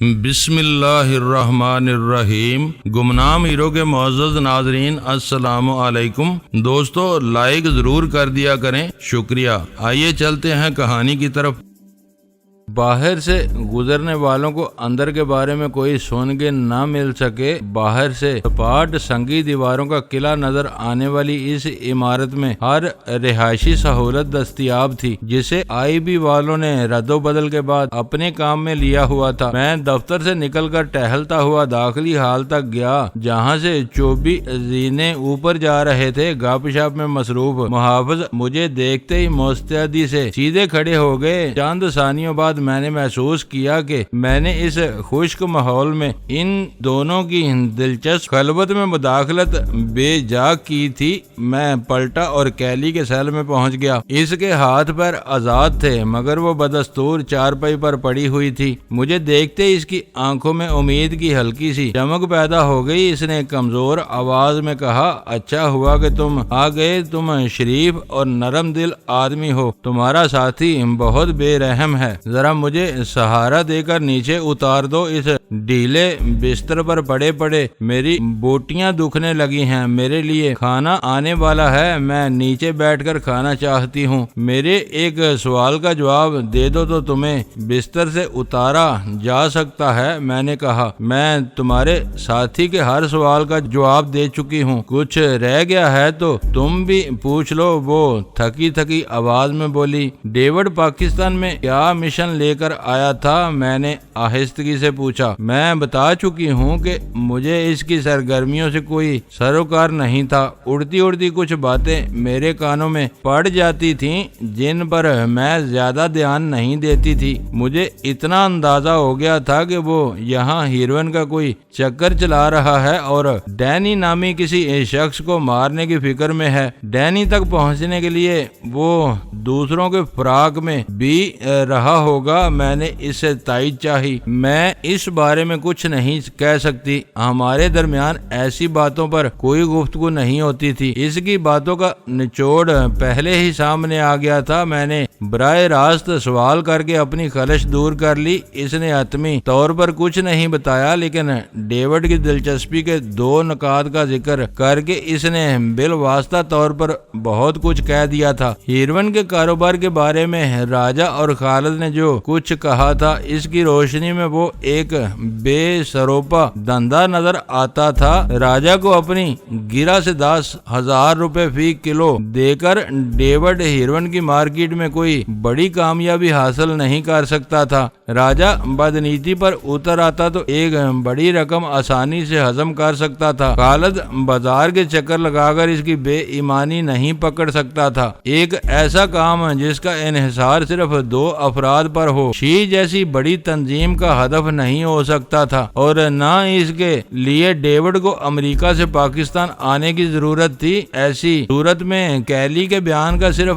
بسم اللہ الرحمن الرحیم۔ گمنام ہیرو کے معزز ناظرین السلام علیکم۔ دوستو لائک ضرور کر دیا کریں، شکریہ۔ آئیے چلتے ہیں کہانی کی طرف۔ باہر سے گزرنے والوں کو اندر کے بارے میں کوئی سن کے نہ مل سکے۔ باہر سے سپاٹ سنگی دیواروں کا قلعہ نظر آنے والی اس عمارت میں ہر رہائشی سہولت دستیاب تھی، جسے آئی بی والوں نے رد و بدل کے بعد اپنے کام میں لیا ہوا تھا۔ میں دفتر سے نکل کر ٹہلتا ہوا داخلی ہال تک گیا، جہاں سے چوبی زینے اوپر جا رہے تھے۔ گپ شپ میں مصروف محافظ مجھے دیکھتے ہی مستعدی سے سیدھے کھڑے ہو گئے۔ چند ثانیوں بعد میں نے محسوس کیا کہ میں نے اس خشک ماحول میں ان دونوں کی دلچسپ خلوت میں مداخلت بے جا کی تھی۔ میں پلٹا اور کیلی کے سیل میں پہنچ گیا۔ اس کے ہاتھ پیر آزاد تھے، مگر وہ بدستور چارپائی پر پڑی ہوئی تھی۔ مجھے دیکھتے ہی اس کی آنکھوں میں امید کی ہلکی سی چمک پیدا ہو گئی۔ اس نے کمزور آواز میں کہا، اچھا ہوا کہ تم آ گئے، تم شریف اور نرم دل آدمی ہو، تمہارا ساتھی بہت بے رحم ہے۔ ذرا مجھے سہارا دے کر نیچے اتار دو، اس ڈھیلے بستر پر پڑے پڑے میری بوٹیاں دکھنے لگی ہیں۔ میرے لیے کھانا آنے والا ہے، میں نیچے بیٹھ کر کھانا چاہتی ہوں۔ میرے ایک سوال کا جواب دے دو تو تمہیں بستر سے اتارا جا سکتا ہے۔ میں نے کہا، میں تمہارے ساتھی کے ہر سوال کا جواب دے چکی ہوں، کچھ رہ گیا ہے تو تم بھی پوچھ لو۔ وہ تھکی تھکی آواز میں بولی۔ ڈیوڈ پاکستان میں کیا مشن لے کر آیا تھا؟ میں نے آہستگی سے پوچھا۔ میں بتا چکی ہوں کہ مجھے اس کی سرگرمیوں سے کوئی سروکار نہیں تھا۔ اڑتی اڑتی کچھ باتیں میرے کانوں میں پڑ جاتی تھیں، جن پر میں زیادہ دھیان نہیں دیتی تھی۔ مجھے اتنا اندازہ ہو گیا تھا کہ وہ یہاں ہیروئن کا کوئی چکر چلا رہا ہے اور ڈینی نامی کسی شخص کو مارنے کی فکر میں ہے۔ ڈینی تک پہنچنے کے لیے وہ دوسروں کے فراق میں بھی رہا ہوگا۔ میں نے اس سے تائید چاہی۔ میں اس بارے میں کچھ نہیں کہہ سکتی، ہمارے درمیان ایسی باتوں پر کوئی گفتگو نہیں ہوتی تھی۔ اس کی باتوں کا نچوڑ پہلے ہی سامنے آ گیا تھا۔ میں نے براہ راست سوال کر کے اپنی خلش دور کر لی۔ اس نے حتمی طور پر کچھ نہیں بتایا، لیکن ڈیوڈ کی دلچسپی کے دو نکات کا ذکر کر کے اس نے بالواسطہ طور پر بہت کچھ کہہ دیا تھا۔ ہیروئن کے کاروبار کے بارے میں راجہ اور خالد نے جو کچھ کہا تھا، اس کی روشنی میں وہ ایک بے سروپا دھندا نظر آتا تھا۔ راجہ کو اپنی گرہ سے 10,000 روپے فی کلو دے کر ڈیوڈ ہیروئن کی مارکیٹ میں کوئی بڑی کامیابی حاصل نہیں کر سکتا تھا۔ راجہ بدنیتی پر اتر آتا تو ایک بڑی رقم آسانی سے ہضم کر سکتا تھا۔ خالد بازار کے چکر لگا کر اس کی بے ایمانی نہیں پکڑ سکتا تھا۔ ایک ایسا کام جس کا انحصار صرف 2 افراد پر ہو، شی جیسی بڑی تنظیم کا ہدف نہیں ہو سکتا تھا، اور نہ اس کے لیے ڈیوڈ کو امریکہ سے پاکستان آنے کی ضرورت تھی۔ ایسی صورت میں کیلی کے بیان کا صرف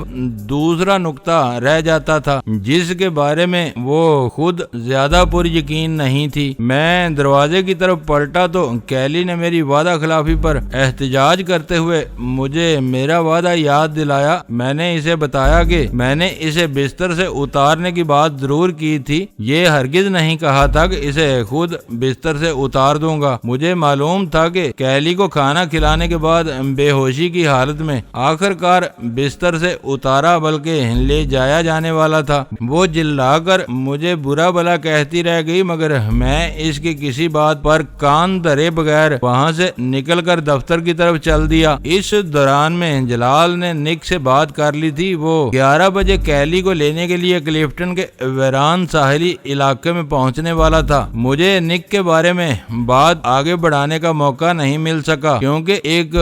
دوسرا نقطہ رہ جاتا تھا، جس کے بارے میں وہ خود زیادہ پر یقین نہیں تھی۔ میں دروازے کی طرف پلٹا تو کیلی نے میری وعدہ خلافی پر احتجاج کرتے ہوئے مجھے میرا وعدہ یاد دلایا۔ میں نے اسے بتایا کہ میں نے اسے بستر سے اتارنے کی بات ضرور کی تھی، یہ ہرگز نہیں کہا تھا کہ اسے خود بستر سے اتار دوں گا۔ مجھے معلوم تھا کہ کیلی کو کھانا کھلانے کے بعد بے ہوشی کی حالت میں آخر کار بستر سے اتارا بلکہ لے جایا جانے والا تھا۔ وہ جلا کر مجھے برا بھلا کہتی رہ گئی، مگر میں اس کی کسی بات پر کان دھرے بغیر وہاں سے نکل کر دفتر کی طرف چل دیا۔ اس دوران میں جلال نے نک سے بات کر لی تھی۔ وہ 11 بجے کیلی کو لینے کے لیے کلفٹن کے ویران ساحلی علاقے میں پہنچنے والا تھا۔ مجھے نک کے بارے میں بات آگے بڑھانے کا موقع نہیں مل سکا، کیونکہ ایک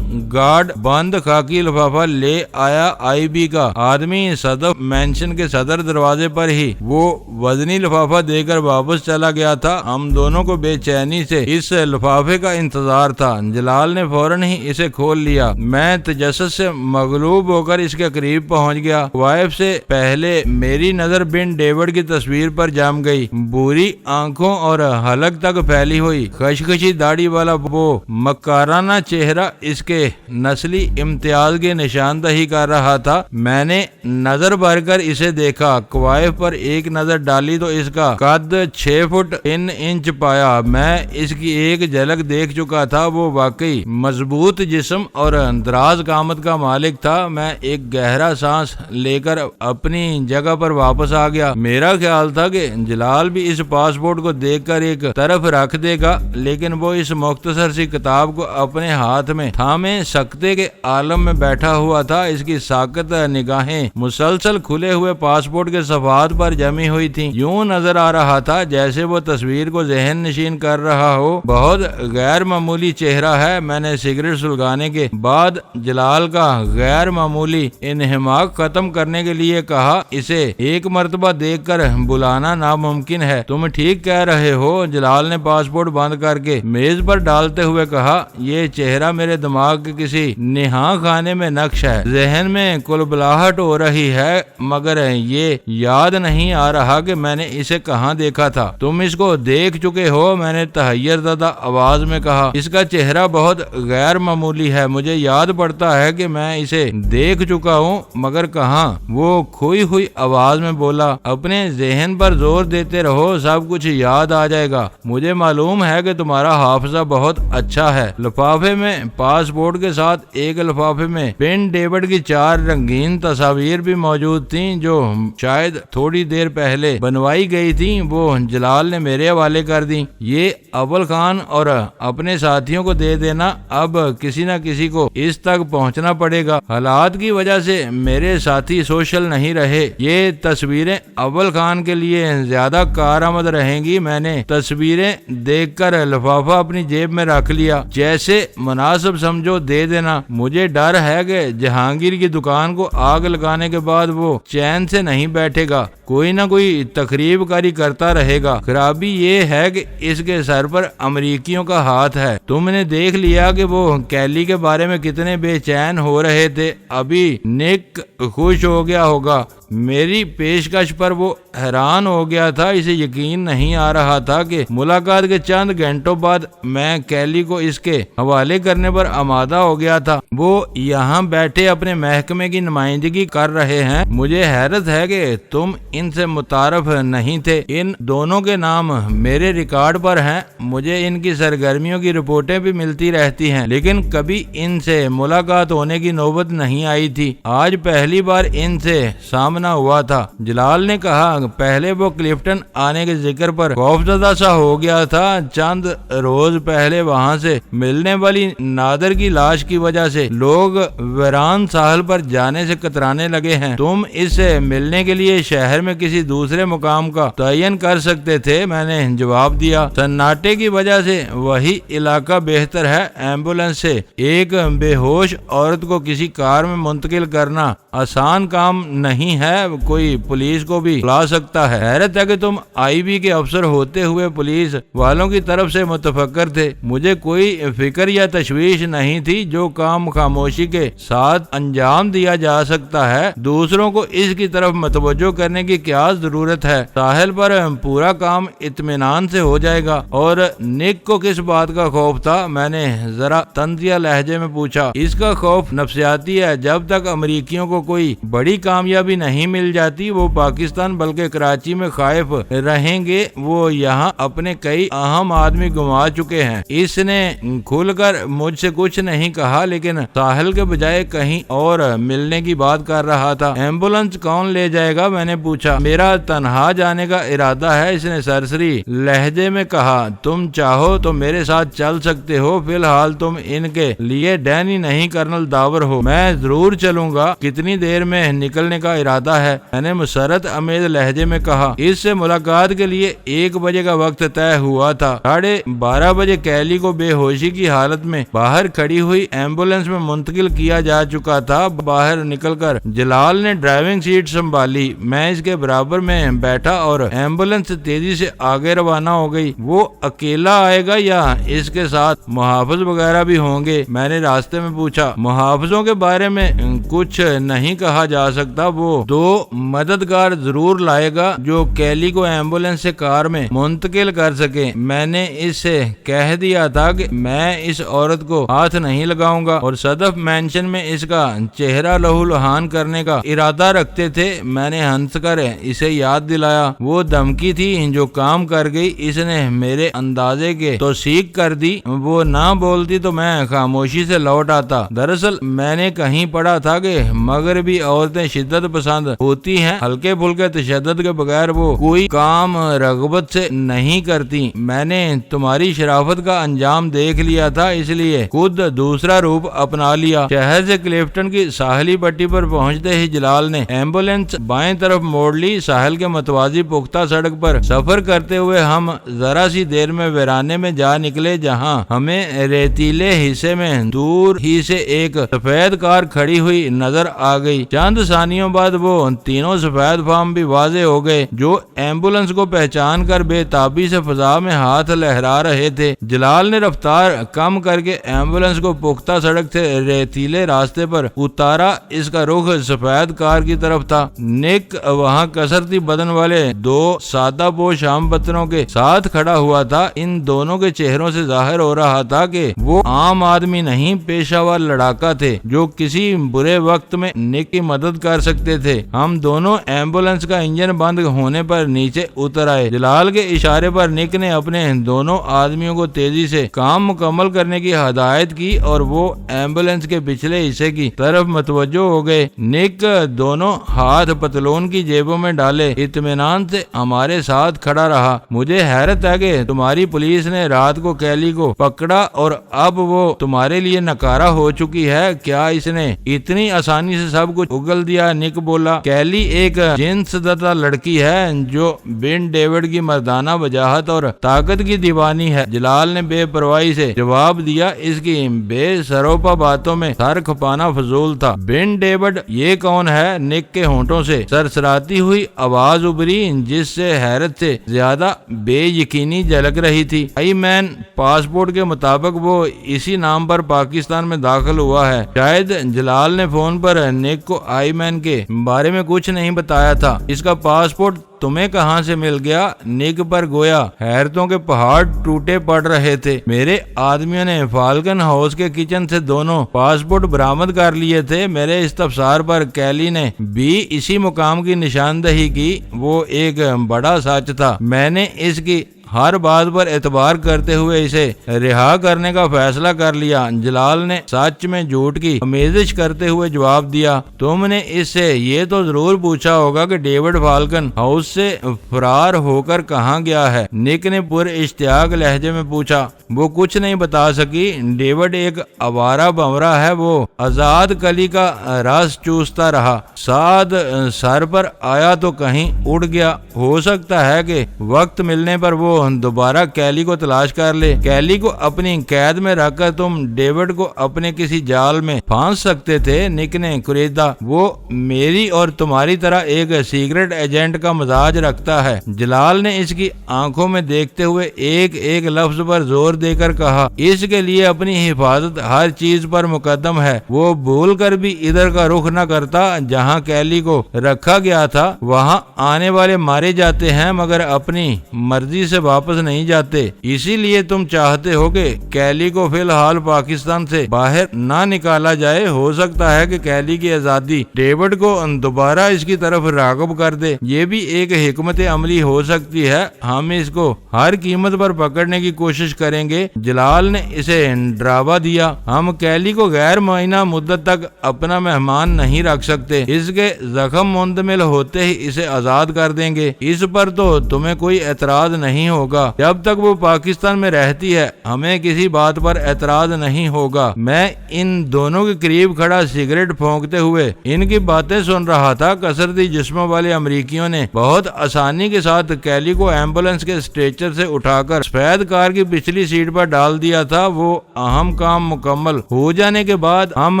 گارڈ بند خاکی لفافہ لے آیا آئی بی کا آدمی صدف مینشن کے صدر دروازے پر ہی وہ وزنی لفافہ دے کر واپس چلا گیا تھا۔ ہم دونوں کو بے چینی سے اس لفافے کا انتظار تھا۔ جلال نے فوراً ہی اسے کھول لیا۔ میں تجسس سے مغلوب ہو کر اس کے قریب پہنچ گیا۔ وائف سے پہلے میری نظر بن ڈیوڈ کی تصویر پر جم گئی۔ بری آنکھوں اور اور حلق تک پھیلی ہوئی خشخشی داڑھی والا وہ مکارانہ چہرہ اس کے نسلی امتیاز کی نشاندہی کر رہا تھا۔ میں نے نظر بھر کر اسے دیکھا، کوائف پر ایک نظر ڈالی تو اس کا قد 6 فٹ 3 انچ پایا۔ میں اس کی ایک جھلک دیکھ چکا تھا، وہ واقعی مضبوط جسم اور دراز قامت کا مالک تھا۔ میں ایک گہرا سانس لے کر اپنی جگہ پر واپس آ گیا۔ میرا خیال تھا کہ جلال بھی اس پاسپورٹ کو دیکھ کر ایک طرف رکھ دے گا، لیکن وہ اس مختصر سی کتاب کو اپنے ہاتھ میں تھامے سکتے کے عالم میں بیٹھا ہوا تھا۔ اس کی ساکت نگاہیں مسلسل کھلے ہوئے پاسپورٹ کے صفحات پر جمی ہوئی تھیں۔ یوں نظر آ رہا تھا جیسے وہ تصویر کو ذہن نشین کر رہا ہو۔ بہت غیر معمولی چہرہ ہے۔ میں نے سگریٹ سلگانے کے بعد جلال کا غیر معمولی انہماک ختم کرنے کے لیے کہا، اسے ایک مرتبہ دیکھ کر بلانا ناممکن ہے۔ تم ٹھیک کہہ رہے ہو، جلال نے پاسپورٹ بند کر کے میز پر ڈالتے ہوئے کہا۔ یہ چہرہ میرے دماغ کے کسی نہاں خانے میں نقش ہے۔ ذہن میں کلبلاہٹ ہو رہی ہے، مگر یہ یاد نہیں آ رہا کہ میں نے اسے کہاں دیکھا تھا۔ تم اس کو دیکھ چکے ہو، میں نے تحیر زدہ آواز میں کہا۔ اس کا چہرہ بہت غیر معمولی ہے، مجھے یاد پڑتا ہے کہ میں اسے دیکھ چکا ہوں، مگر کہاں؟ وہ کھوئی ہوئی آواز میں بولا۔ اپنے ذہن پر زور دیتے رہو، سب کچھ یاد آ جائے گا۔ مجھے معلوم ہے کہ تمہارا حافظہ بہت اچھا ہے۔ لفافے میں پاسپورٹ کے ساتھ ایک لفافے میں پن ڈیوڈ کی 4 رنگین تصاویر بھی موجود تھیں، جو شاید تھوڑی دیر پہلے بنوائی گئی تھیں۔ وہ جلال نے میرے حوالے کر دیں۔ یہ اول خان اور اپنے ساتھیوں کو دے دینا، اب کسی نہ کسی کو اس تک پہنچنا پڑے گا۔ حالات کی وجہ سے میرے ساتھی سوشل نہیں رہے۔ یہ تصویریں اول خان کے لیے زیادہ کارآمد رہیں گی۔ میں نے تصویریں دیکھ کر لفافہ اپنی جیب میں رکھ لیا۔ جیسے مناسب سمجھو دے دینا۔ مجھے ڈر ہے کہ جہانگیر کی دکان کو آگ لگانے کے بعد وہ چین سے نہیں بیٹھے گا، کوئی نہ کوئی تقریب کاری کرتا رہے گا۔ خرابی یہ ہے کہ اس کے سر پر امریکیوں کا ہاتھ ہے۔ تم نے دیکھ لیا کہ وہ کیلی کے بارے میں کتنے بے چین ہو رہے تھے۔ ابھی نک خوش ہو گیا ہوگا۔ میری پیشکش پر وہ حیران ہو گیا تھا۔ اسے یقین نہیں آ رہا تھا کہ ملاقات کے چند گھنٹوں بعد میں کیلی کو اس کے حوالے کرنے پر آمادہ ہو گیا تھا۔ وہ یہاں بیٹھے اپنے محکمے کی نمائندگی کر رہے ہیں۔ مجھے حیرت ہے کہ تم ان سے متعارف نہیں تھے۔ ان دونوں کے نام میرے ریکارڈ پر ہیں۔ مجھے ان کی سرگرمیوں کی رپورٹیں بھی ملتی رہتی ہیں، لیکن کبھی ان سے ملاقات ہونے کی نوبت نہیں آئی تھی۔ آج پہلی بار ان سے سامنا ہوا تھا۔ جلال نے کہا، پہلے وہ کلفٹن آنے کے ذکر پر خوفزدہ سا ہو گیا تھا۔ چند روز پہلے وہاں سے ملنے والی نادر کی لاش کی وجہ سے لوگ ویران ساحل پر جانے سے کترانے لگے ہیں۔ تم اس سے ملنے کے لیے شہر میں کسی دوسرے مقام کا تعین کر سکتے تھے۔ میں نے جواب دیا، سناٹے کی وجہ سے وہی علاقہ بہتر ہے۔ ایمبولینس سے ایک بے ہوش عورت کو کسی کار میں منتقل کرنا آسان کام نہیں ہے، کوئی پولیس کو بھی بلا سکتا ہے۔ حیرت ہے کہ تم آئی بی کے افسر ہوتے ہوئے پولیس والوں کی طرف سے متفکر تھے۔ مجھے کوئی فکر یا تشویش نہیں تھی۔ جو کام خاموشی کے ساتھ انجام دیا جا سکتا ہے، دوسروں کو اس کی طرف متوجہ کرنے کی کیا ضرورت ہے؟ ساحل پر پورا کام اطمینان سے ہو جائے گا۔ اور نک کو کس بات کا خوف تھا؟ میں نے ذرا طنزیہ لہجے میں پوچھا۔ اس کا خوف نفسیاتی ہے۔ جب تک امریکیوں کو کوئی بڑی کامیابی نہیں مل جاتی، وہ پاکستان بلکہ کراچی میں خائف رہیں گے۔ وہ یہاں اپنے کئی اہم آدمی گنوا چکے ہیں۔ اس نے کھل کر مجھ سے کچھ نہیں کہا، لیکن ساحل کے بجائے کہیں اور ملنے کی بات کر رہا تھا۔ ایمبولینس کون لے جائے گا؟ میں نے پوچھا۔ میرا تنہا جانے کا ارادہ ہے، اس نے سرسری لہجے میں کہا۔ تم چاہو تو میرے ساتھ چل سکتے ہو، فی الحال تم ان کے لیے ڈینی نہیں کرنل داور ہو۔ میں ضرور چلوں گا۔ کتنی دیر میں نکلنے کا ارادہ ہے؟ میں نے مسرت امیز لہجے میں کہا۔ اس سے ملاقات کے لیے 1 بجے کا وقت طے ہوا تھا۔ 12:30 بجے کیلی کو بے ہوشی کی حالت میں باہر کھڑی ہوئی ایمبولینس میں منتقل کیا جا چکا تھا۔ باہر نکل کر جلال نے ڈرائیونگ سیٹ سنبھالی۔ میں اس کے برابر میں بیٹھا اور ایمبولینس تیزی سے آگے روانہ ہو گئی۔ وہ اکیلا آئے گا یا اس کے ساتھ محافظ وغیرہ بھی ہوں گے؟ میں نے راستے میں پوچھا۔ محافظوں کے بارے میں کچھ نہیں کہا جا سکتا وہ 2 مددگار ضرور لائے گا جو کیلی کو ایمبولینس سے کار میں منتقل کر سکے۔ میں نے اس سے کہہ دیا تھا کہ میں اس عورت کو ہاتھ نہیں لگاؤں گا اور صدف مینشن میں اس کا چہرہ لہو لہان کرنے کا ارادہ رکھتے تھے۔ میں نے ہنس کر اسے یاد دلایا وہ دھمکی تھی جو کام کر گئی۔ اس نے میرے اندازے کے توثیق کر دی، وہ نہ بولتی تو میں خاموشی سے لوٹ آتا۔ دراصل میں نے کہیں پڑھا تھا کہ مغربی عورتیں شدت پسند ہوتی ہیں، ہلکے پھلکے تشدد کے بغیر وہ کوئی کام رغبت سے نہیں کرتی۔ میں نے تمہاری شرافت کا انجام دیکھ لیا تھا، اس لیے خود دوسرا روپ اپنا لیا۔ شہر سے کلیفٹن کی ساحلی پٹی پر پہنچتے ہی جلال نے ایمبولینس بائیں طرف موڑ لی۔ ساحل کے متوازی پختہ سڑک پر سفر کرتے ہوئے ہم ذرا سی دیر میں ویرانے میں جا نکلے جہاں ہمیں ریتیلے حصے میں دور ہی سے ایک سفید کار کھڑی ہوئی نظر آ گئی۔ چند ثانیوں بعد وہ تینوں سفید فام بھی واضح ہو گئے جو ایمبولینس کو پہچان کر بے تابی سے فضا میں ہاتھ لہرا رہے تھے۔ جلال نے رفتار کم کر کے ایمبولینس کو پختہ سڑک سے ریتیلے راستے پر اتارا۔ اس کا رخ سفید کار کی طرف تھا۔ نک وہاں کثرتی بدن والے 2 سادہ پوش شام پتروں کے ساتھ کھڑا ہوا تھا۔ ان دونوں کے چہروں سے ظاہر ہو رہا تھا کہ وہ عام آدمی نہیں، پیشہ ور لڑاکا تھے جو کسی برے وقت میں نک کی مدد کر سکتے تھے۔ ہم دونوں ایمبولینس کا انجن بند ہونے پر نیچے اتر آئے۔ جلال کے اشارے پر نک نے اپنے دونوں آدمیوں کو تیزی سے کام مکمل کرنے کی ہدایت کی اور وہ ایمبولینس کے پچھلے حصے کی طرف متوجہ ہو گئے۔ نک دونوں ہاتھ پتلون کی جیبوں میں ڈالے اطمینان سے ہمارے ساتھ کھڑا رہا۔ مجھے حیرت ہے کہ تمہاری پولیس نے رات کو کیلی کو پکڑا اور اب وہ تمہارے لیے نکارہ ہو چکی ہے۔ کیا اس نے اتنی آسانی سے سب کچھ اگل دیا؟ نک بولا۔ کیلی ایک جنس دتا لڑکی ہے جو بن ڈیوڈ کی مردانہ وجاہت اور طاقت کی دیوانی ہے، جلال نے بے پرواہی سے جواب دیا۔ اس کی بے سروپا باتوں میں سر کھپانا فضول تھا۔ بن ڈیوڈ یہ کون ہے؟ نک کے ہونٹوں سے سرسراتی ہوئی آواز ابری جس سے حیرت سے زیادہ بے یقینی جھلک رہی تھی۔ آئی مین پاسپورٹ کے مطابق وہ اسی نام پر پاکستان میں داخل ہوا ہے۔ شاید جلال نے فون پر نک کو آئی مین کے بارے میں کچھ نہیں بتایا تھا۔ اس کا پاسپورٹ تمہیں کہاں سے مل گیا؟ نک پر گویا حیرتوں کے پہاڑ ٹوٹے پڑ رہے تھے۔ میرے آدمیوں نے فالکن ہاؤس کے کچن سے دونوں پاسپورٹ برآمد کر لیے تھے۔ میرے استفسار پر کیلی نے بھی اسی مقام کی نشاندہی کی۔ وہ ایک بڑا سچ تھا۔ میں نے اس کی ہر بات پر اعتبار کرتے ہوئے اسے رہا کرنے کا فیصلہ کر لیا۔ جلال نے سچ میں جھوٹ کی آمیزش کرتے ہوئے جواب دیا۔ تم نے اس سے یہ تو ضرور پوچھا ہوگا کہ ڈیوڈ فالکن ہاؤس سے فرار ہو کر کہاں گیا ہے؟ نک نے پر اشتیاق لہجے میں پوچھا۔ وہ کچھ نہیں بتا سکی۔ ڈیوڈ ایک آوارہ بمرہ ہے، وہ آزاد کلی کا رس چوستا رہا۔ ساتھ سر پر آیا تو کہیں اڑ گیا۔ ہو سکتا ہے کہ وقت ملنے پر وہ دوبارہ کیلی کو تلاش کر لے۔ کیلی کو اپنی قید میں رکھ کر تم ڈیوڈ کو اپنے کسی جال میں پھانس سکتے تھے، نک نے کریدا۔ وہ میری اور تمہاری طرح ایک سیکرٹ ایجنٹ کا مزاج رکھتا ہے۔ جلال نے اس کی آنکھوں میں دیکھتے ہوئے ایک ایک لفظ پر زور دے کر کہا۔ اس کے لیے اپنی حفاظت ہر چیز پر مقدم ہے۔ وہ بھول کر بھی ادھر کا رخ نہ کرتا جہاں کیلی کو رکھا گیا تھا۔ وہاں آنے والے مارے جاتے ہیں مگر اپنی مرضی سے واپس نہیں جاتے۔ اسی لیے تم چاہتے ہو کہ کیلی کو فی الحال پاکستان سے باہر نہ نکالا جائے۔ ہو سکتا ہے کہ کیلی کی آزادی ڈیوڈ کو دوبارہ اس کی طرف راغب کر دے۔ یہ بھی ایک حکمت عملی ہو سکتی ہے۔ ہم اس کو ہر قیمت پر پکڑنے کی کوشش کریں گے۔ جلال نے اسے ڈراوا دیا۔ ہم کیلی کو غیر معینہ مدت تک اپنا مہمان نہیں رکھ سکتے۔ اس کے زخم مندمل ہوتے ہی اسے آزاد کر دیں گے۔ اس پر تو تمہیں کوئی اعتراض نہیں ہوگا۔ جب تک وہ پاکستان میں رہتی ہے ہمیں کسی بات پر اعتراض نہیں ہوگا۔ میں ان دونوں کے قریب کھڑا سگریٹ پھونکتے ہوئے ان کی باتیں سن رہا تھا۔ کثرتی جسموں والے امریکیوں نے بہت آسانی کے ساتھ کیلی کو ایمبولینس کے اسٹریچر سے اٹھا کر سفید کار کی پچھلی سیٹ پر ڈال دیا تھا۔ وہ اہم کام مکمل ہو جانے کے بعد ہم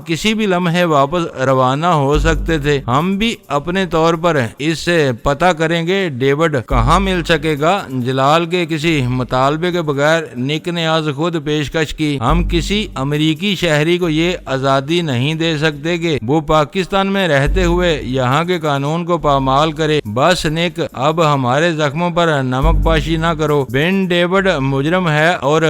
کسی بھی لمحے واپس روانہ ہو سکتے تھے۔ ہم بھی اپنے طور پر اس سے پتہ کریں گے ڈیوڈ کہاں مل سکے گا۔ جلال جلال کے کسی مطالبے کے بغیر نک نے آج خود پیشکش کی، ہم کسی امریکی شہری کو یہ آزادی نہیں دے سکتے کہ وہ پاکستان میں رہتے ہوئے یہاں کے قانون کو پامال کرے۔ بس نک، اب ہمارے زخموں پر نمک پاشی نہ کرو۔ بن ڈیوڈ مجرم ہے اور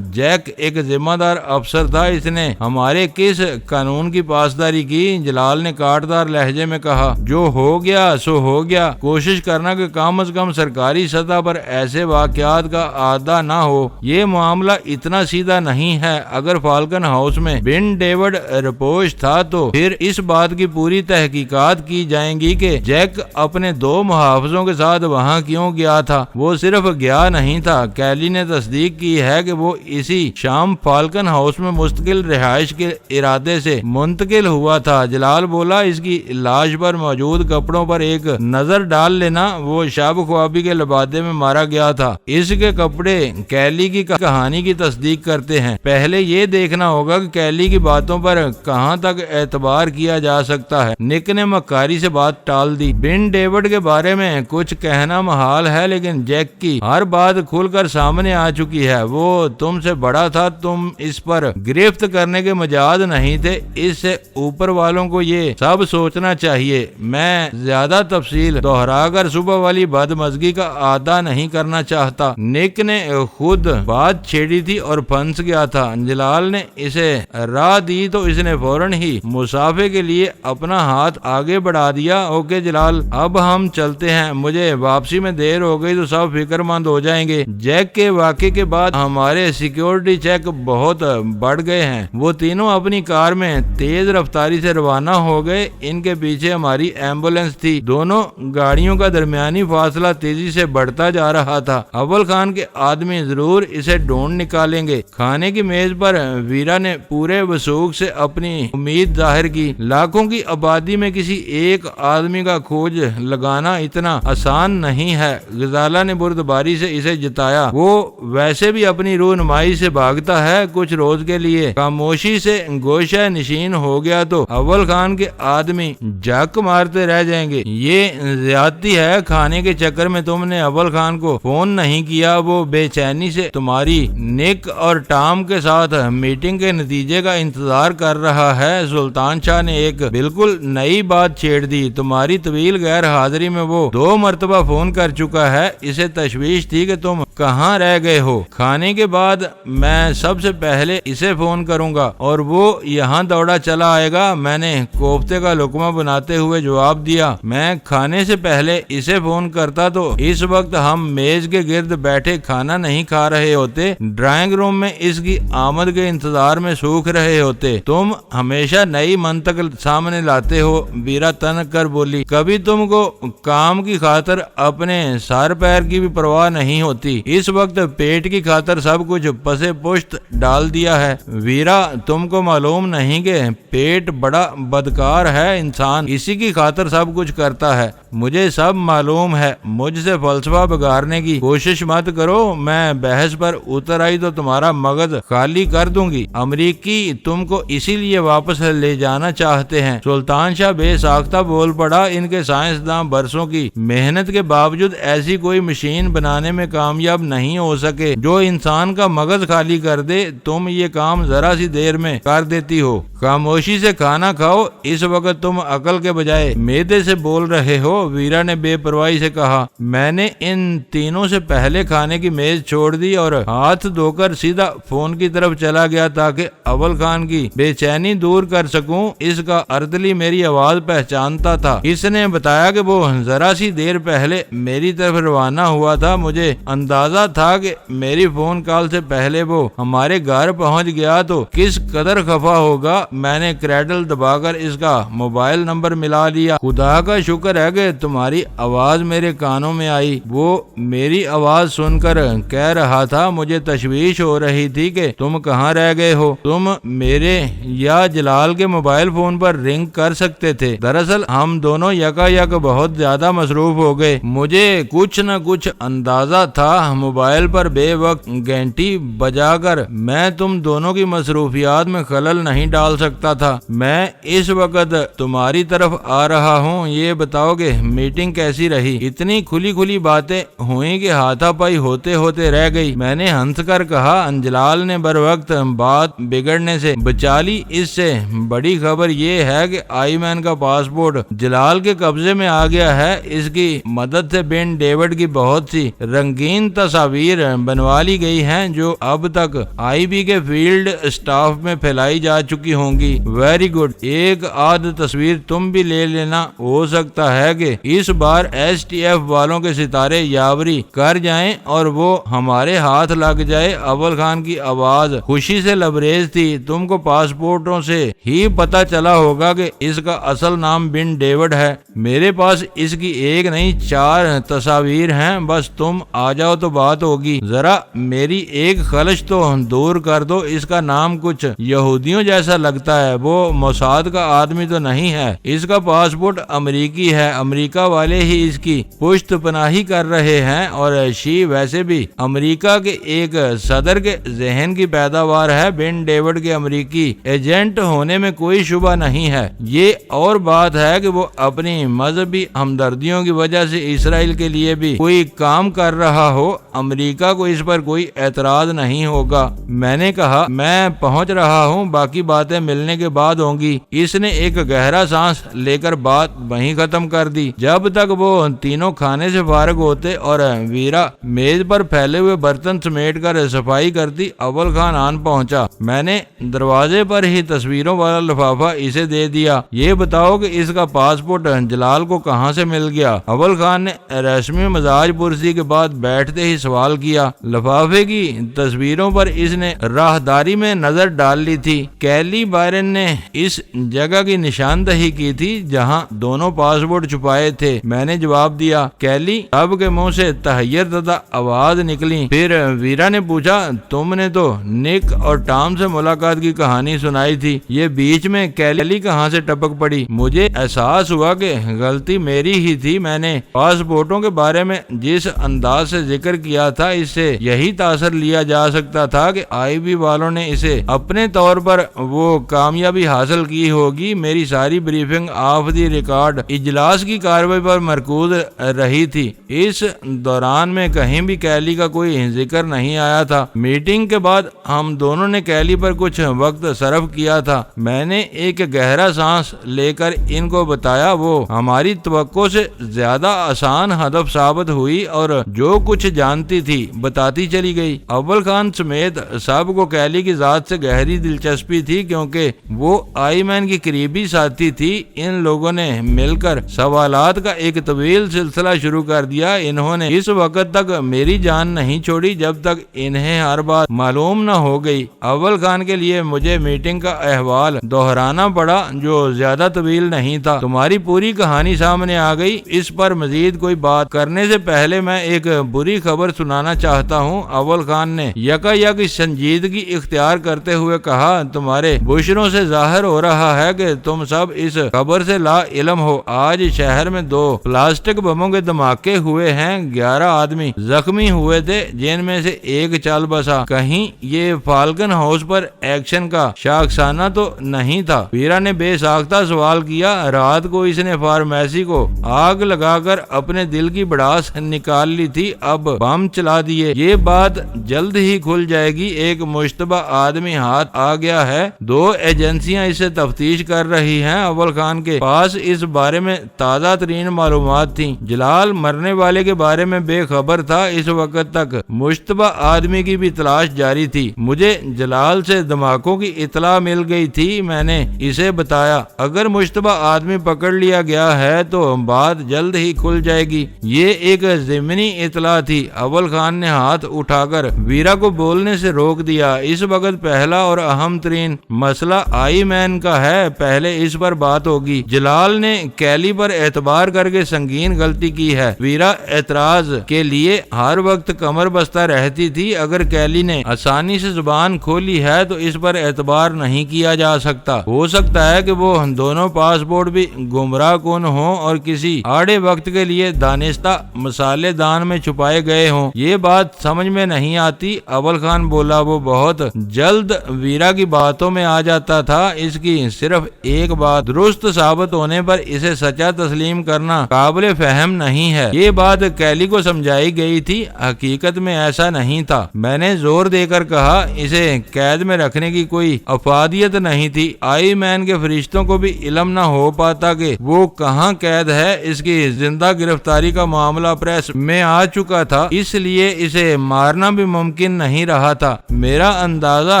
جیک ایک ذمہ دار افسر تھا، اس نے ہمارے کس قانون کی پاسداری کی؟ جلال نے کاٹدار لہجے میں کہا۔ جو ہو گیا سو ہو گیا، کوشش کرنا کہ کم از کم سرکاری سطح پر ایسے واقعات کا عادہ نہ ہو۔ یہ معاملہ اتنا سیدھا نہیں ہے۔ اگر فالکن ہاؤس میں بن ڈیوڈ رپوش تھا تو پھر اس بات کی پوری تحقیقات کی جائیں گی کہ جیک اپنے 2 محافظوں کے ساتھ وہاں کیوں گیا تھا۔ وہ صرف گیا نہیں تھا، کیلی نے تصدیق کی ہے کہ وہ اسی شام فالکن ہاؤس میں مستقل رہائش کے ارادے سے منتقل ہوا تھا۔ جلال بولا، اس کی لاش پر موجود کپڑوں پر ایک نظر ڈال لینا، وہ شب خوابی کے لبادے میں مارا گیا تھا۔ اس کے کپڑے کیلی کی کہانی کی تصدیق کرتے ہیں۔ پہلے یہ دیکھنا ہوگا کہ کیلی کی باتوں پر کہاں تک اعتبار کیا جا سکتا ہے۔ نک نے مکاری سے بات ٹال دی۔ بن ڈیوڈ کے بارے میں کچھ کہنا محال ہے، لیکن جیک کی ہر بات کھل کر سامنے آ چکی ہے۔ وہ تم سے بڑا تھا، تم اس پر گرفت کرنے کے مجاز نہیں تھے۔ اس سے اوپر والوں کو یہ سب سوچنا چاہیے۔ میں زیادہ تفصیل دہرا کر صبح والی بدمزگی کا اعادہ نہیں کرنا چاہتا۔ نک نے خود بات چھیڑی تھی اور پھنس گیا تھا۔ جلال نے اسے راہ دی تو اس نے فوراً ہی مسافے کے لیے اپنا ہاتھ آگے بڑھا دیا۔ اوکے جلال، اب ہم چلتے ہیں، مجھے واپسی میں دیر ہو گئی تو سب فکر مند ہو جائیں گے۔ جیک کے واقعے کے بعد ہمارے سیکیورٹی چیک بہت بڑھ گئے ہیں۔ وہ تینوں اپنی کار میں تیز رفتاری سے روانہ ہو گئے۔ ان کے پیچھے ہماری ایمبولینس تھی۔ دونوں گاڑیوں کا درمیانی فاصلہ تیزی سے بڑھتا جا رہا تھا۔ اول خان کے آدمی ضرور اسے ڈھونڈ نکالیں گے۔ کھانے کی میز پر ویرا نے پورے وثوق سے اپنی امید ظاہر کی۔ لاکھوں کی آبادی میں کسی ایک آدمی کا کھوج لگانا اتنا آسان نہیں ہے۔ غزالہ نے بردباری سے اسے جتایا۔ وہ ویسے بھی اپنی رہنمائی سے بھاگتا ہے، کچھ روز کے لیے خاموشی سے گوشہ نشین ہو گیا تو اول خان کے آدمی جھک مارتے رہ جائیں گے۔ یہ زیادتی ہے، کھانے کے چکر میں تم نے اول خان کو فون نہیں کیا۔ وہ بے چینی سے تمہاری نک اور ٹام کے ساتھ میٹنگ کے نتیجے کا انتظار کر رہا ہے۔ سلطان شاہ نے ایک بالکل نئی بات چھیڑ دی۔ تمہاری طویل غیر حاضری میں وہ 2 مرتبہ فون کر چکا ہے۔ اسے تشویش تھی کہ تم کہاں رہ گئے ہو۔ کھانے کے بعد میں سب سے پہلے اسے فون کروں گا اور وہ یہاں دوڑا چلا آئے گا۔ میں نے کوفتے کا لقمہ بناتے ہوئے جواب دیا۔ میں کھانے سے پہلے اسے فون کرتا تو اس وقت ہم میز کے گرد بیٹھے کھانا نہیں کھا رہے ہوتے، ڈرائنگ روم میں اس کی آمد کے انتظار میں سوکھ رہے ہوتے۔ تم ہمیشہ نئی منطق سامنے لاتے ہو، ویرا تنک کر بولی۔ کبھی تم کو کام کی خاطر اپنے سر پیر کی بھی پرواہ نہیں ہوتی۔ اس وقت پیٹ کی خاطر سب کچھ پسے پشت ڈال دیا ہے۔ ویرا، تم کو معلوم نہیں کہ پیٹ بڑا بدکار ہے، انسان اسی کی خاطر سب کچھ کرتا ہے۔ مجھے سب معلوم ہے، مجھ سے فلسفہ بگاڑنے کی کوشش مت کرو۔ میں بحث پر اتر آئی تو تمہارا مغز خالی کر دوں گی۔ امریکی تم کو اسی لیے واپس لے جانا چاہتے ہیں۔ سلطان شاہ بے ساختہ بول پڑا۔ ان کے سائنسداں برسوں کی محنت کے باوجود ایسی کوئی مشین بنانے میں کامیاب نہیں ہو سکے جو انسان کا مغز خالی کر دے۔ تم یہ کام ذرا سی دیر میں کر دیتی ہو۔ خاموشی سے کھانا کھاؤ، اس وقت تم عقل کے بجائے معدے سے بول رہے ہو، ویرا نے بے پرواہی سے کہا۔ میں نے ان تینوں سے پہلے کھانے کی میز چھوڑ دی اور ہاتھ دھو کر سیدھا فون کی طرف چلا گیا تاکہ اول خان کی بے چینی دور کر سکوں۔ اس کا اردلی میری آواز پہچانتا تھا۔ اس نے بتایا کہ وہ ذرا سی دیر پہلے میری طرف روانہ ہوا تھا۔ مجھے اندازہ تھا کہ میری فون کال سے پہلے وہ ہمارے گھر پہنچ گیا تو کس قدر خفا ہوگا۔ میں نے کریڈل دبا کر اس کا موبائل نمبر ملا لیا۔ خدا کا شکر ہے کہ تمہاری آواز میرے کانوں میں آئی۔ وہ میری آواز سن کر کہہ رہا تھا، مجھے تشویش ہو رہی تھی کہ تم کہاں رہ گئے ہو۔ تم میرے یا جلال کے موبائل فون پر رنگ کر سکتے تھے۔ دراصل ہم دونوں یکا یک بہت زیادہ مصروف ہو گئے۔ مجھے کچھ نہ کچھ اندازہ تھا موبائل پر بے وقت گھنٹی بجا کر میں تم دونوں کی مصروفیات میں خلل نہیں ڈال سکتا تھا۔ میں اس وقت تمہاری طرف آ رہا ہوں، یہ بتاؤ کہ میٹنگ کیسی رہی؟ اتنی کھلی باتیں ہوئیں کہ ہاتھا پائی ہوتے ہوتے رہ گئی۔ میں نے ہنس کر کہا، جلال نے بر وقت بات بگڑنے سے بچا لی۔ اس سے بڑی خبر یہ ہے کہ آئی مین کا پاسپورٹ جلال کے قبضے میں آ گیا ہے۔ اس کی مدد سے بن ڈیوڈ کی بہت سی رنگین تصاویر بنوا لی گئی ہیں جو اب تک آئی بی کے فیلڈ اسٹاف میں پھیلائی جا چکی ہوں گی۔ ویری گڈ، ایک آدھ تصویر تم بھی لے لینا، ہو سکتا ہے کہ اس بار ایس ٹی ایف والوں کے ستارے یاوری کر جائیں اور وہ ہمارے ہاتھ لگ جائے۔ اول خان کی آواز خوشی سے لبریز تھی۔ تم کو پاسپورٹوں سے ہی پتا چلا ہوگا کہ اس کا اصل نام بن ڈیوڈ ہے۔ میرے پاس اس کی ایک نہیں 4 تصاویر ہیں، بس تم آ جاؤ تو بات ہوگی۔ ذرا میری ایک خلش تو دور کر دو، اس کا نام کچھ یہودیوں جیسا لگتا ہے۔ وہ موساد کا آدمی تو نہیں ہے؟ اس کا پاسپورٹ امریکی ہے، امریکہ والے ہی اس کی پشت پناہی کر رہے ہیں، اور شی ویسے بھی امریکہ کے ایک صدر کے ذہن کی پیداوار ہے۔ بن ڈیوڈ کے امریکی ایجنٹ ہونے میں کوئی شبہ نہیں ہے۔ یہ اور بات ہے کہ وہ اپنی مذہبی ہمدردیوں کی وجہ سے اسرائیل کے لیے بھی کوئی کام کر رہا ہو۔ امریکہ کو اس پر کوئی اعتراض نہیں ہوگا۔ میں نے کہا، میں پہنچ رہا ہوں، باقی باتیں ملنے کے بعد ہوں گی۔ اس نے ایک گہرا سانس لے کر بات وہیں ختم کر دی۔ جب تک وہ تینوں کھانے سے فارغ ہوتے اور ویرا میز پر پھیلے ہوئے برتن سمیٹ کر صفائی کرتی، اول خان آن پہنچا۔ میں نے دروازے پر ہی تصویروں والا لفافہ اسے دے دیا۔ یہ بتاؤ کہ اس کا پاسپورٹ جلال کو کہاں سے مل گیا؟ اول خان نے رسمی مزاج پرسی کے بعد بیٹھتے ہی سوال کیا۔ لفافے کی تصویروں پر اس نے راہداری میں نظر ڈال لی تھی۔ کیلی بائرن نے اس جگہ کی نشاندہی کی تھی جہاں دونوں پاسپورٹ چھپائے تھے۔ میں نے جواب دیا۔ کیلی اب کے منہ سے تحیر زدہ آواز نکلی۔ پھر ویرا نے پوچھا، تم نے تو نک اور ٹام سے ملاقات کی کہانی سنائی تھی، یہ بیچ میں کیلی کہاں سے ٹپک پڑی؟ مجھے احساس ہوا کہ غلطی میری ہی تھی۔ میں نے پاسپورٹوں کے بارے میں جس انداز سے ذکر کیا تھا، اس سے یہی تاثر لیا جا سکتا تھا کہ آئی بی والوں نے اسے اپنے طور پر وہ کامیابی حاصل کی ہوگی۔ میری ساری بریفنگ آف دی ریکارڈ اجلاس کی کارروائی پر مرکوز رہی تھی۔ اس دوران میں کہیں بھی کیلی کا کوئی ذکر نہیں آیا تھا۔ میٹنگ کے بعد ہم دونوں نے کیلی پر کچھ وقت صرف کیا تھا۔ میں نے ایک گہرا سانس لے کر ان کو بتایا، وہ ہماری توقع سے زیادہ آسان ہدف ثابت ہوئی اور جو کچھ جانتی تھی بتاتی چلی گئی۔ اول خان سمیت سب کو کیلی کی ذات سے گہری دلچسپی تھی کیونکہ وہ آئی مین کی قریبی ساتھی تھی۔ ان لوگوں نے مل کر سوالات کا ایک طویل سلسلہ شروع کر دیا۔ انہوں نے اس وقت تک میری جان نہیں چھوڑی جب تک انہیں ہر بات معلوم نہ ہو گئی۔ اول خان کے لیے مجھے میٹنگ کا احوال دہرانا پڑا جو زیادہ طویل نہیں تھا۔ تمہاری پوری کہانی سامنے آ گئی۔ اس پر مزید کوئی بات کرنے سے پہلے میں ایک بری خبر سنانا چاہتا ہوں۔ اول خان نے یکایک سنجیدگی اختیار کرتے ہوئے کہا، تمہارے بشروں سے ظاہر ہو رہا ہے کہ تم سب اس خبر سے لا علم ہو۔ آج شہر میں 2 پلاسٹک بموں کے دھماکے ہوئے ہیں، 11 آدمی زخمی ہوئے تھے جن میں سے ایک چل بسا۔ کہیں یہ فالکن ہاؤس پر ایکشن کا شاخسانہ تو نہیں تھا؟ ویرا نے بے ساختہ سوال کیا۔ رات کو اس نے فارمیسی کو آگ لگا کر اپنے دل کی بڑاس نکال لی تھی، اب بم چلا دیے۔ یہ بات جلد ہی کھل جائے گی۔ ایک مشتبہ آدمی ہاتھ آ گیا ہے، 2 ایجنسیاں اس سے تفتیش کر رہی ہیں۔ اول خان کے پاس اس بارے میں تازہ ترین معلومات تھیں۔ جلال مرنے والے کے بارے میں بے خبر تھا۔ اس وقت تک مشتبہ آدمی کی بھی تلاش جاری تھی۔ مجھے جلال سے دھماکوں کی اطلاع مل گئی تھی، میں نے اسے بتایا۔ اگر مشتبہ آدمی پکڑ لیا گیا ہے تو بات جلد ہی کھل جائے گی۔ یہ ایک ضمنی اطلاع تھی۔ اول خان نے ہاتھ اٹھا کر ویرا کو بولنے سے روک دیا۔ اس وقت پہلا اور اہم ترین مسئلہ آئی مین کا ہے، پہلے اس پر بات ہوگی۔ جلال نے کیلی پر اعتبار کر کے سنگین غلطی کی ہے۔ ویرا اعتراض کے لیے ہر وقت کمر بستہ رہتی تھی۔ اگر کیلی نے آسانی سے زبان کھولی ہے تو اس پر اعتبار نہیں کیا جا سکتا۔ ہو سکتا ہے کہ وہ دونوں پاسپورٹ بھی گمراہ کن ہوں اور کسی آڑے وقت کے لیے دانستہ مسالے دان میں چھپائے گئے گئے ہوں۔ یہ بات سمجھ میں نہیں آتی۔ اول خان بولا، وہ بہت جلد ویرا کی باتوں میں آ جاتا تھا۔ اس کی صرف ایک بات درست ثابت ہونے پر اسے سچا تسلیم کرنا قابل فہم نہیں ہے۔ یہ بات کیلی کو سمجھائی گئی تھی، حقیقت میں ایسا نہیں تھا۔ میں نے زور دے کر کہا اسے قید میں رکھنے کی کوئی افادیت نہیں تھی۔ آئی مین کے فرشتوں کو بھی علم نہ ہو پاتا کہ وہ کہاں قید ہے۔ اس کی زندہ گرفتاری کا معاملہ پریس میں آ چکا تھا، اس لیے اسے مارنا بھی ممکن نہیں رہا تھا۔ میرا اندازہ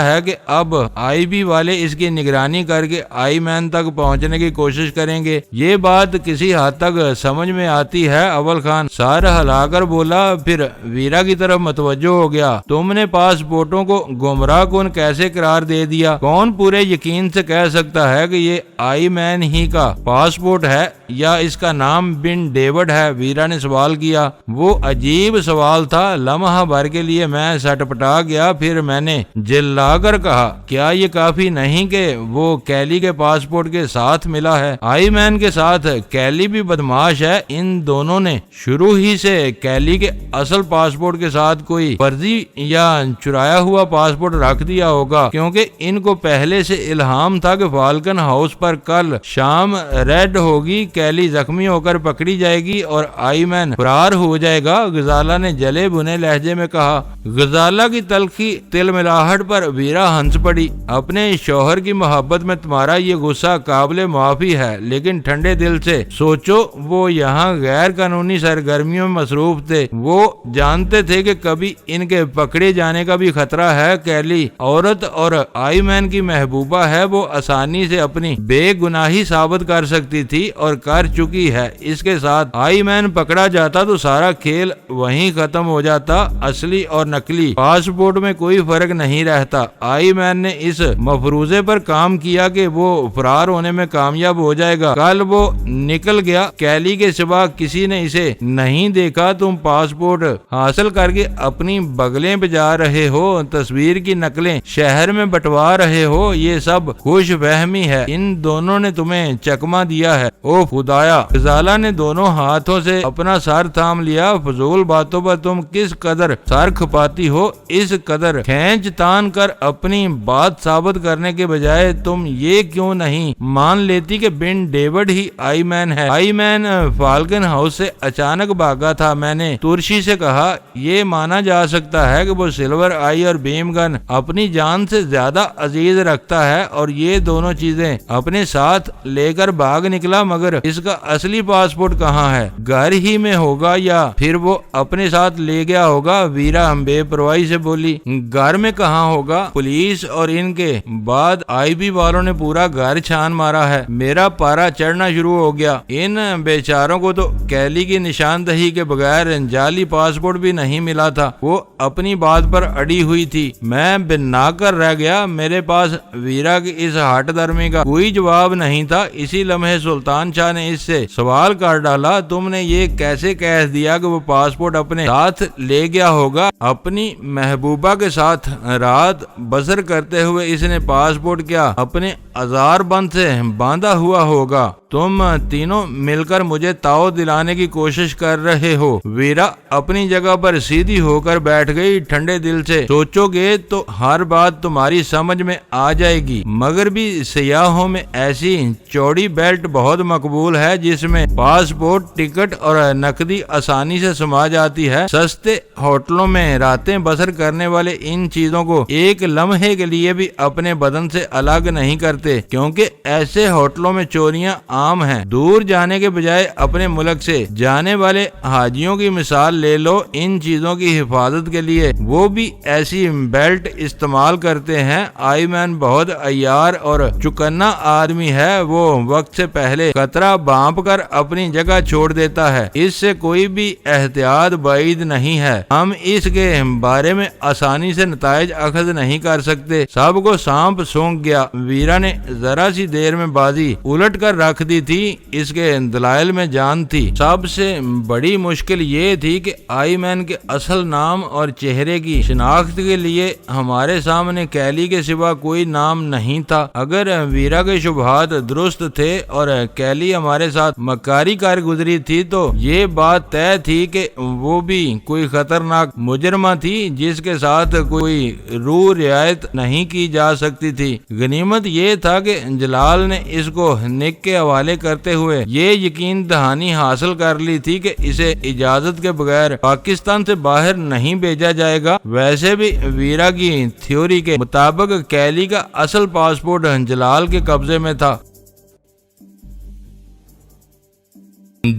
ہے کہ اب آئی بی والے اس کی نگرانی کر کے آئی مین تک پہنچنے کی کوشش کریں گے۔ یہ بات کسی حد تک سمجھ میں آتی ہے۔ اول خان سر ہلا کر بولا، پھر ویرا کی طرف متوجہ ہو گیا۔ تم نے پاسپورٹوں کو گمراہ کن کیسے قرار دے دیا؟ کون پورے یقین سے کہہ سکتا ہے کہ یہ آئی مین ہی کا پاسپورٹ ہے یا اس کا نام بن ڈیوڈ ہے؟ ویرا نے سوال کیا۔ وہ عجیب سوال تھا۔ لمحہ بھر کے لیے میں سٹپٹا گیا، پھر میں نے جلا کر کہا، کیا یہ کافی نہیں کہ وہ کیلی کے پاسپورٹ کے ساتھ ملا ہے؟ آئی مین کے ساتھ کیلی بھی بدماش ہے۔ ان دونوں نے شروع ہی سے کیلی کے اصل پاسپورٹ کے ساتھ کوئی فرضی یا چرایا ہوا پاسپورٹ رکھ دیا ہوگا، کیونکہ ان کو پہلے سے الہام تھا کہ فالکن ہاؤس پر کل شام ریڈ ہوگی، کیلی زخمی ہو کر پکڑی جائے گی اور آئی مین فرار ہو جائے گا۔ غزالہ نے جلے بھنے لہجے میں کہا۔ غزالہ کی تلخی تل ملاحٹ پر ویرا ہنس پڑی۔ اپنے شوہر کی محبت میں تمہارا یہ غصہ قابل معافی ہے، لیکن ٹھنڈے دل سے سوچو، وہ یہاں غیر قانونی سرگرمیوں میں مصروف تھے۔ وہ جانتے تھے کہ کبھی ان کے پکڑے جانے کا بھی خطرہ ہے۔ کیلی عورت اور آئی مین کی محبوبہ ہے، وہ آسانی سے اپنی بے گناہی ثابت کر سکتی تھی اور کر چکی ہے۔ اس کے ساتھ آئی مین پکڑا جاتا تو سارا کھیل وہیں ختم ہو جاتا۔ اصلی اور نقلی پاسپورٹ میں کوئی فرق نہیں رہتا۔ آئی مین نے اس مفروضے پر کام کیا کہ وہ فرار ہونے میں کامیاب ہو جائے گا۔ کل وہ نکل گیا، کیلی کے سوا کسی نے اسے نہیں دیکھا۔ تم پاسپورٹ حاصل کر کے اپنی بغلیں پہ جا رہے ہو، تصویر کی نقلیں شہر میں بٹوا رہے ہو، یہ سب خوش فہمی ہے۔ ان دونوں نے تمہیں چکما دیا ہے۔ او خدایا! غزالہ نے دونوں ہاتھوں سے اپنا سر تھام لیا۔ فضول باتوں پر تم کس قدر سر کھپاتی ہو؟ اس قدر کھینچ تان کر اپنی بات ثابت کرنے کے بجائے تم یہ کیوں نہیں مان لیتی کہ بن ڈیوڈ ہی آئی مین ہے؟ آئی مین فالکن ہاؤس سے اچانک بھاگا تھا۔ میں نے ترشی سے کہا، یہ مانا جا سکتا ہے کہ وہ سلور آئی اور بیم گن اپنی جان سے زیادہ عزیز رکھتا ہے اور یہ دونوں چیزیں اپنے ساتھ لے کر بھاگ نکلا، مگر اس کا اصلی پاسپورٹ کہاں ہے؟ گھر ہی میں ہوگا یا پھر وہ اپنے ساتھ لے گیا ہوگا۔ ویرا بے پرواہی سے بولی، گھر میں کہاں ہوگا؟ پولیس اور ان کے بعد آئی بی والوں نے پورا گھر چھان مارا ہے۔ میرا پارا چڑھنا شروع ہو گیا۔ ان بیچاروں کو تو کیلی کی نشاندہی کے بغیر جعلی پاسپورٹ بھی نہیں ملا تھا۔ وہ اپنی بات پر اڑی ہوئی تھی۔ میں بنا کر رہ گیا۔ میرے پاس ویرا کی اس ہٹ درمی کا کوئی جواب نہیں تھا۔ اسی لمحے سلطان شاہ نے اس سے سوال کر ڈالا، تم نے یہ کیسے کہہ دیا کہ وہ پاسپورٹ اپنے ساتھ لے گیا ہوگا؟ اپنی محبوبہ کے ساتھ رات بسر کرتے ہوئے اس نے پاسپورٹ کیا اپنے آزار بند سے باندھا ہوا ہوگا؟ تم تینوں مل کر مجھے تاؤ دلانے کی کوشش کر رہے ہو۔ ویرا اپنی جگہ پر سیدھی ہو کر بیٹھ گئی۔ ٹھنڈے دل سے سوچو گے تو ہر بات تمہاری سمجھ میں آ جائے گی، مگر بھی سیاحوں میں ایسی چوڑی بیلٹ بہت مقبول ہے جس میں پاسپورٹ، ٹکٹ اور نقدی آسانی سے سما جاتی ہے۔ سستے ہوٹلوں میں راتیں بسر کرنے والے ان چیزوں کو ایک لمحے کے لیے بھی اپنے بدن سے الگ نہیں کرتے، کیونکہ ایسے ہوٹلوں میں چوریاں عام ہیں۔ دور جانے کے بجائے اپنے ملک سے جانے والے حاجیوں کی مثال لے لو۔ ان چیزوں کی حفاظت کے لیے وہ بھی ایسی بیلٹ استعمال کرتے ہیں۔ آئی مین بہت عیار اور چکنا آدمی ہے۔ وہ وقت سے پہلے خطرہ بانپ کر اپنی جگہ چھوڑ دیتا ہے۔ اس سے کوئی بھی احتیاط بعید نہیں ہے۔ ہم اس کے بارے میں آسانی سے نتائج اخذ نہیں کر سکتے۔ سب کو سانپ سونک گیا۔ ویرا نے ذرا سی دیر میں بازی الٹ کر رکھ دی۔ آزادی تھی اس کے دلائل میں جان تھی۔ سب سے بڑی مشکل یہ تھی کہ آئی مین کے اصل نام اور چہرے کی شناخت کے لیے ہمارے سامنے کیلی کے سوا کوئی نام نہیں تھا۔ اگر ویرا کے شبہات درست تھے اور کیلی ہمارے ساتھ مکاری کر گزری تھی تو یہ بات طے تھی کہ وہ بھی کوئی خطرناک مجرمہ تھی جس کے ساتھ کوئی روح رعایت نہیں کی جا سکتی تھی۔ غنیمت یہ تھا کہ جلال نے اس کو نک کے حوالے کرتے ہوئے یہ یقین دہانی حاصل کر لی تھی کہ اسے اجازت کے بغیر پاکستان سے باہر نہیں بھیجا جائے گا۔ ویسے بھی ویرا کی تھیوری کے مطابق کیلی کا اصل پاسپورٹ جلال کے قبضے میں تھا۔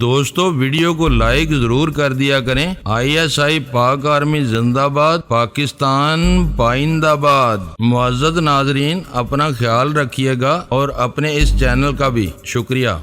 دوستو ویڈیو کو لائک ضرور کر دیا کریں۔ ISI پاک آرمی زندہ باد، پاکستان پائندہ باد۔ معزز ناظرین اپنا خیال رکھیے گا اور اپنے اس چینل کا بھی شکریہ۔